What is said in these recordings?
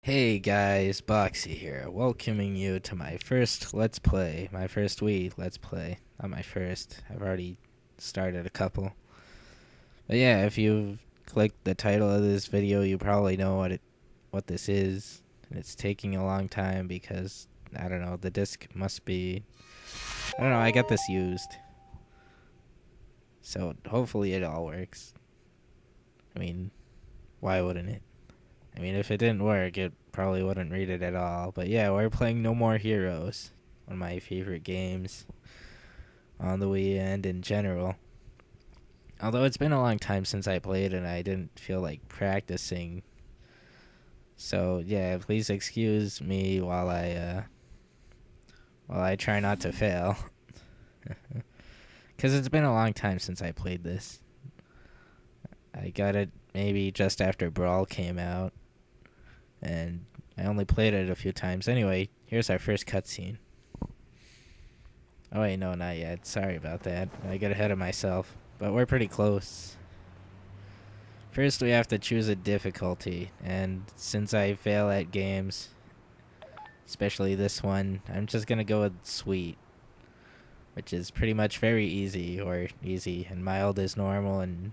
Hey guys, Boxy here, welcoming you to my first Let's Play, my first Wii Let's Play. Not my first, I've already started a couple. But yeah, if you've clicked the title of this video, you probably know what this is. And it's taking a long time because, I don't know, the disc must be... I don't know, I got this used. So hopefully it all works. I mean, why wouldn't it? I mean, if it didn't work, it probably wouldn't read it at all. But yeah, we're playing No More Heroes, one of my favorite games on the Wii and in general. Although it's been a long time since I played and I didn't feel like practicing. So yeah, please excuse me while I try not to fail. Because it's been a long time since I played this. I got it maybe just after Brawl came out. And I only played it a few times. Anyway, here's our first cutscene. Oh wait, no, not yet. Sorry about that. I got ahead of myself. But we're pretty close. First, we have to choose a difficulty. And since I fail at games, especially this one, I'm just gonna go with Sweet. Which is pretty much very easy, or easy, and mild is normal, and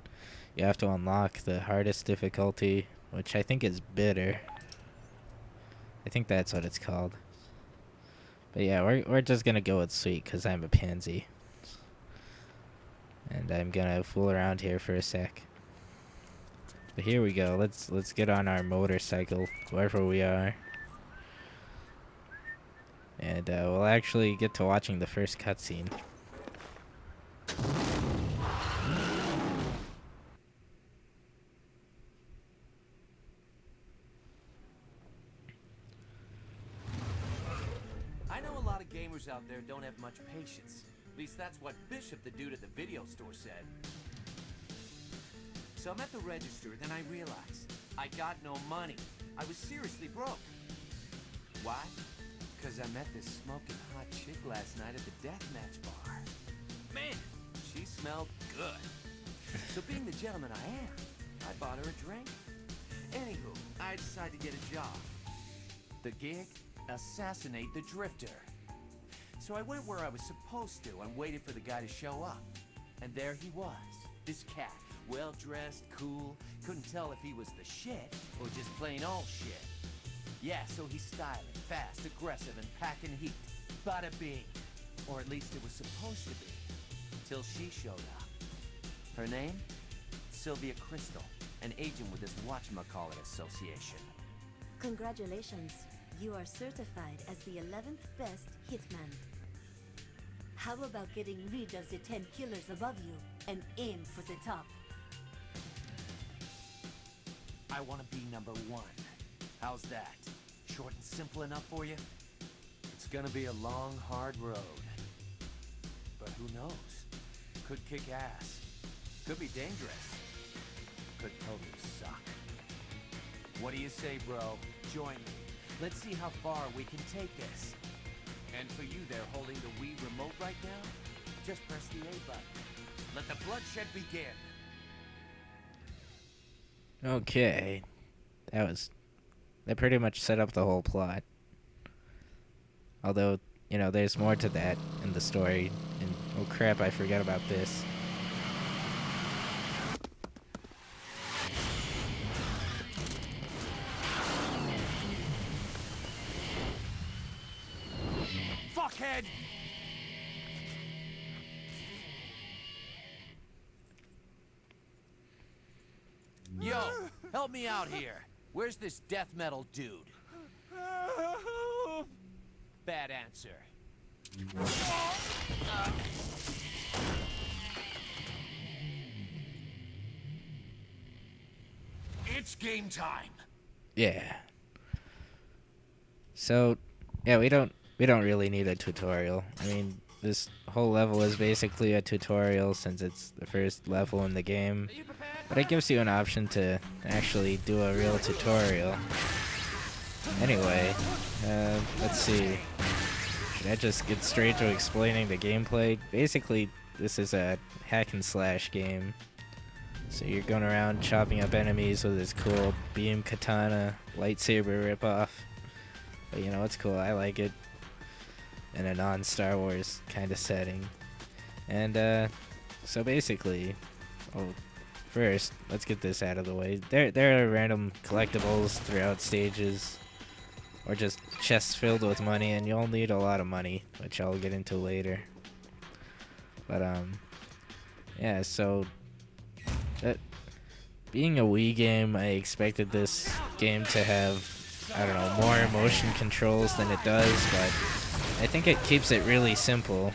you have to unlock the hardest difficulty, which I think is Bitter. I think that's what it's called. But yeah, we're just gonna go with Sweet because I'm a pansy. And I'm gonna fool around here for a sec. But here we go. Let's get on our motorcycle, wherever we are. And we'll actually get to watching the first cutscene. I know a lot of gamers out there don't have much patience. At least that's what Bishop, the dude at the video store, said. So I'm at the register, then I realized I got no money. I was seriously broke. Why? Because I met this smoking hot chick last night at the deathmatch bar. Man, she smelled good. So being the gentleman I am, I bought her a drink. Anywho, I decided to get a job. The gig? Assassinate the drifter. So I went where I was supposed to and waited for the guy to show up. And there he was, this cat, well-dressed, cool, couldn't tell if he was the shit or just plain old shit. Yeah, so he's styling, fast, aggressive, and packing heat. Bada bing. Or at least it was supposed to be. Till she showed up. Her name? Sylvia Crystal, an agent with this whatchamacallit association. Congratulations. You are certified as the 11th best hitman. How about getting rid of the 10 killers above you and aim for the top? I want to be number one. How's that? Short and simple enough for you? It's gonna be a long, hard road. But who knows? Could kick ass. Could be dangerous. Could totally suck. What do you say, bro? Join me. Let's see how far we can take this. And for you there holding the Wii remote right now, just press the A button. Let the bloodshed begin. Okay. That pretty much set up the whole plot. Although, you know, there's more to that in the story. And, oh crap, I forgot about this. Fuckhead! Yo, help me out here. Where's this death metal dude? Bad answer. It's game time. Yeah. So, yeah, we don't really need a tutorial. I mean, this whole level is basically a tutorial since it's the first level in the game. But it gives you an option to actually do a real tutorial. Anyway, let's see. Should I just get straight to explaining the gameplay? Basically, this is a hack and slash game. So you're going around chopping up enemies with this cool beam katana lightsaber ripoff. But you know, it's cool. I like it in a non-Star Wars kind of setting. And so basically, oh, first let's get this out of the way. There are random collectibles throughout stages, or just chests filled with money, and you'll need a lot of money, which I'll get into later. But yeah. So being a Wii game, I expected this game to have, I don't know, more motion controls than it does, but I think it keeps it really simple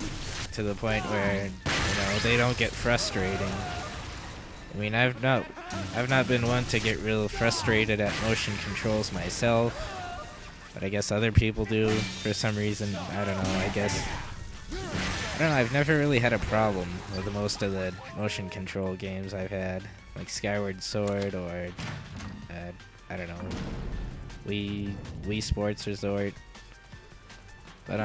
to the point where, you know, they don't get frustrating. I mean, I've not been one to get real frustrated at motion controls myself, but I guess other people do for some reason. I don't know. I don't know. I've never really had a problem with most of the motion control games I've had, like Skyward Sword or I don't know, Wii Sports Resort. But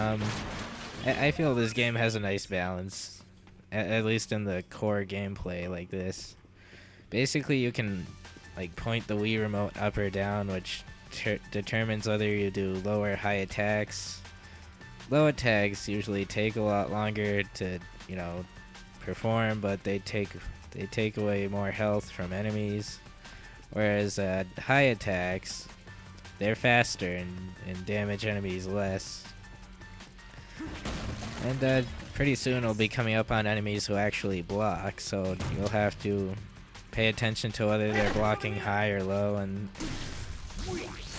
I feel this game has a nice balance, at least in the core gameplay like this. Basically, you can like point the Wii remote up or down, which determines whether you do low or high attacks. Low attacks usually take a lot longer to, you know, perform, but they take away more health from enemies. Whereas high attacks, they're faster and damage enemies less. And pretty soon we'll be coming up on enemies who actually block, so you'll have to pay attention to whether they're blocking high or low. And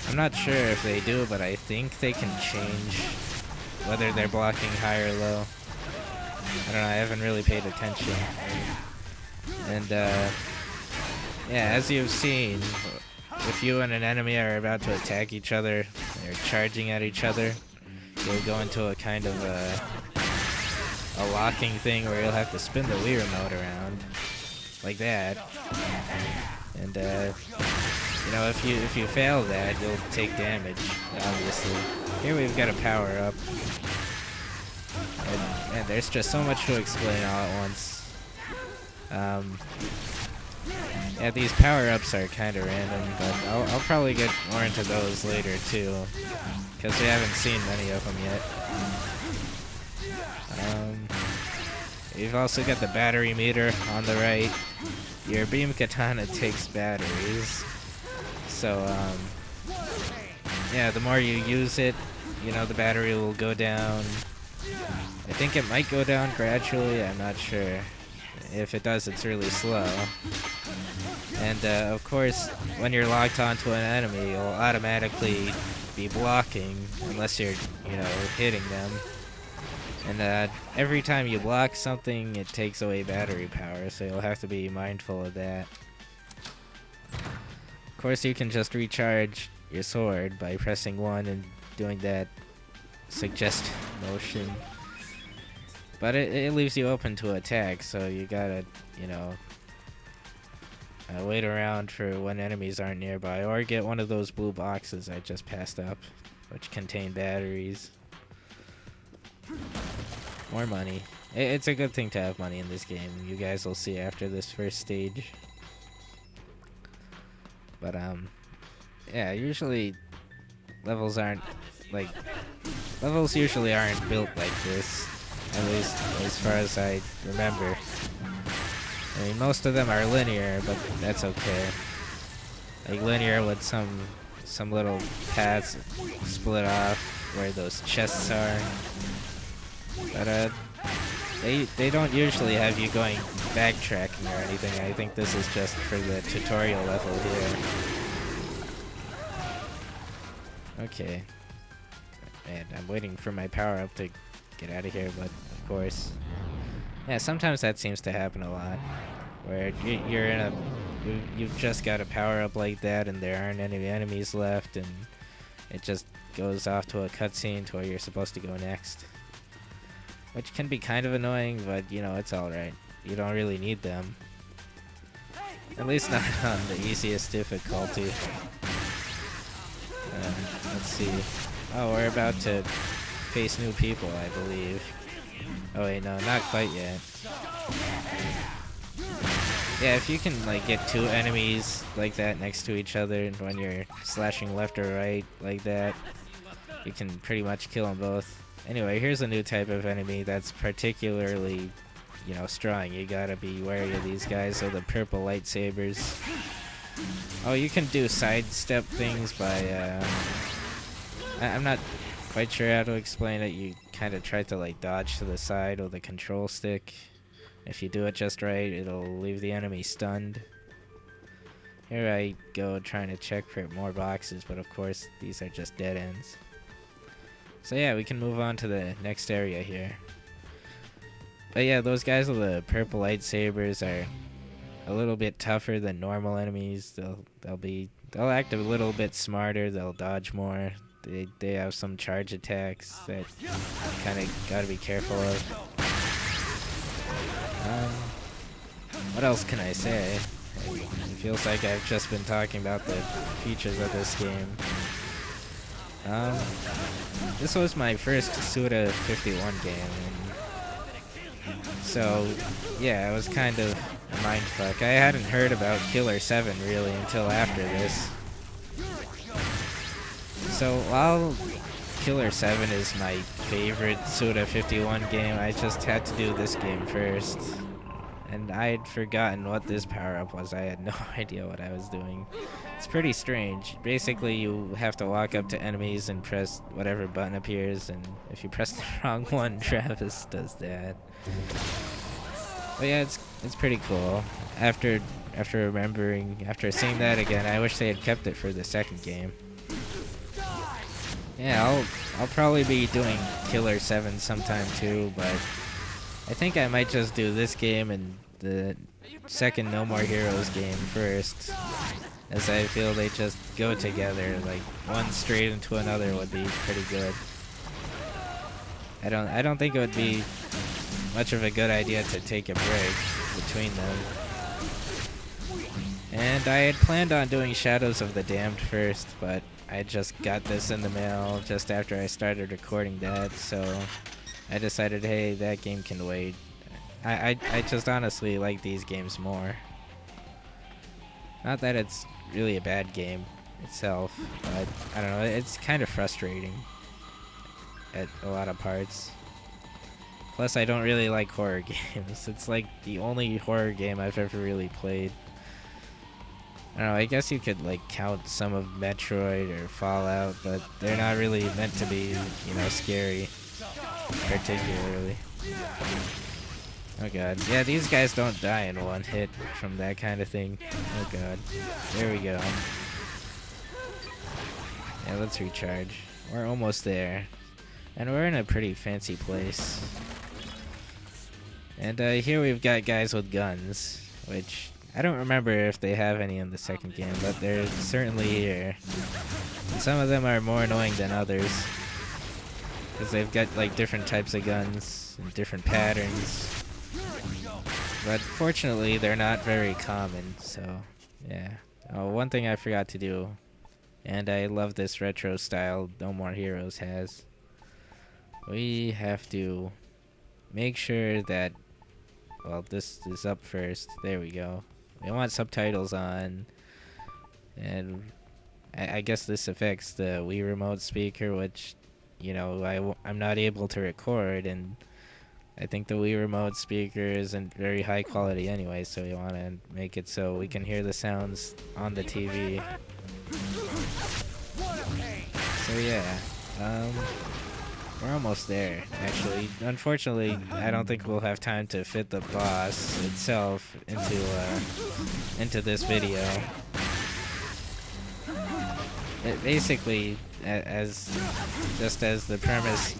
I'm not sure if they do, but I think they can change whether they're blocking high or low. I don't know, I haven't really paid attention. And yeah, as you've seen, if you and an enemy are about to attack each other, they're charging at each other, you'll go into a kind of a locking thing where you'll have to spin the Wii remote around like that. And you know, if you fail that, you'll take damage, obviously. Here we've got a power up, and there's just so much to explain all at once. Yeah, these power-ups are kind of random, but I'll probably get more into those later too, because we haven't seen many of them yet. You've also got the battery meter on the right. Your beam katana takes batteries, so yeah, the more you use it, you know, the battery will go down. I think it might go down gradually, I'm not sure. If it does, it's really slow. And of course, when you're locked onto an enemy, you'll automatically be blocking unless you're, you know, hitting them. And every time you block something, it takes away battery power, so you'll have to be mindful of that. Of course, you can just recharge your sword by pressing 1 and doing that suggest motion. But it leaves you open to attack, so you gotta, you know, wait around for when enemies aren't nearby, or get one of those blue boxes I just passed up, which contain batteries. More money. It's a good thing to have money in this game. You guys will see after this first stage. But yeah, usually levels usually aren't built like this, at least as far as I remember. I mean, most of them are linear, but that's okay. Like linear with some little paths split off where those chests are. But they don't usually have you going backtracking or anything. I think this is just for the tutorial level here. Okay. Man, I'm waiting for my power up to get out of here, but of course. Yeah, sometimes that seems to happen a lot. Where you're in a... You've just got a power up like that and there aren't any enemies left, and it just goes off to a cutscene to where you're supposed to go next. Which can be kind of annoying, but you know, it's alright. You don't really need them. At least not on the easiest difficulty. Let's see. Oh, we're about to face new people, I believe. Oh wait, no, not quite yet. Yeah, if you can like get two enemies like that next to each other and when you're slashing left or right like that, you can pretty much kill them both. Anyway, here's a new type of enemy that's particularly, strong. You gotta be wary of these guys. So the purple lightsabers. Oh, you can do sidestep things by, I'm not quite sure how to explain it. You kind of try to like dodge to the side with the control stick. If you do it just right, it'll leave the enemy stunned. Here I go trying to check for more boxes, but of course these are just dead ends. So yeah, we can move on to the next area here. But yeah, those guys with the purple lightsabers are a little bit tougher than normal enemies. They'll act a little bit smarter. They'll dodge more. They have some charge attacks that kind of gotta be careful of. What else can I say? It feels like I've just been talking about the features of this game. This was my first Suda 51 game, and so yeah, it was kind of a mindfuck. I hadn't heard about Killer 7 really until after this. So while Killer 7 is my favorite Suda 51 game, I just had to do this game first. And I had forgotten what this power-up was. I had no idea what I was doing. It's pretty strange. Basically, you have to walk up to enemies and press whatever button appears, and if you press the wrong one, Travis does that. But yeah, it's pretty cool. After seeing that again, I wish they had kept it for the second game. Yeah, I'll probably be doing Killer 7 sometime too, but I think I might just do this game and the second No More Heroes game first, as I feel they just go together. Like one straight into another would be pretty good. I don't think it would be much of a good idea to take a break between them. And I had planned on doing Shadows of the Damned first, but I just got this in the mail just after I started recording that, so I decided, hey, that game can wait. I just honestly like these games more. Not that it's really a bad game itself, but I don't know, it's kind of frustrating at a lot of parts. Plus, I don't really like horror games. It's like the only horror game I've ever really played. I don't know, I guess you could like count some of Metroid or Fallout, but they're not really meant to be, scary, particularly. Oh god. Yeah, these guys don't die in one hit from that kind of thing. Oh god. There we go. Yeah, let's recharge. We're almost there. And we're in a pretty fancy place. And here we've got guys with guns, which I don't remember if they have any in the second game, but they're certainly here. And some of them are more annoying than others, because they've got like different types of guns and different patterns. But fortunately, they're not very common, so yeah. Oh, one thing I forgot to do, and I love this retro style No More Heroes has. We have to make sure that, well, this is up first. There we go. We want subtitles on, and I guess this affects the Wii Remote speaker, which, I'm not able to record, and I think the Wii Remote speaker isn't very high quality anyway, so we want to make it so we can hear the sounds on the TV. So yeah, we're almost there, actually. Unfortunately, I don't think we'll have time to fit the boss itself into this video. Basically, as the premise,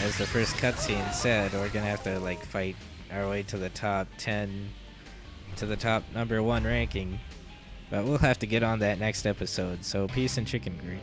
as the first cutscene said, we're gonna have to like fight our way to the top 10, to the top number 1 ranking. But we'll have to get on that next episode. So peace and chicken grease.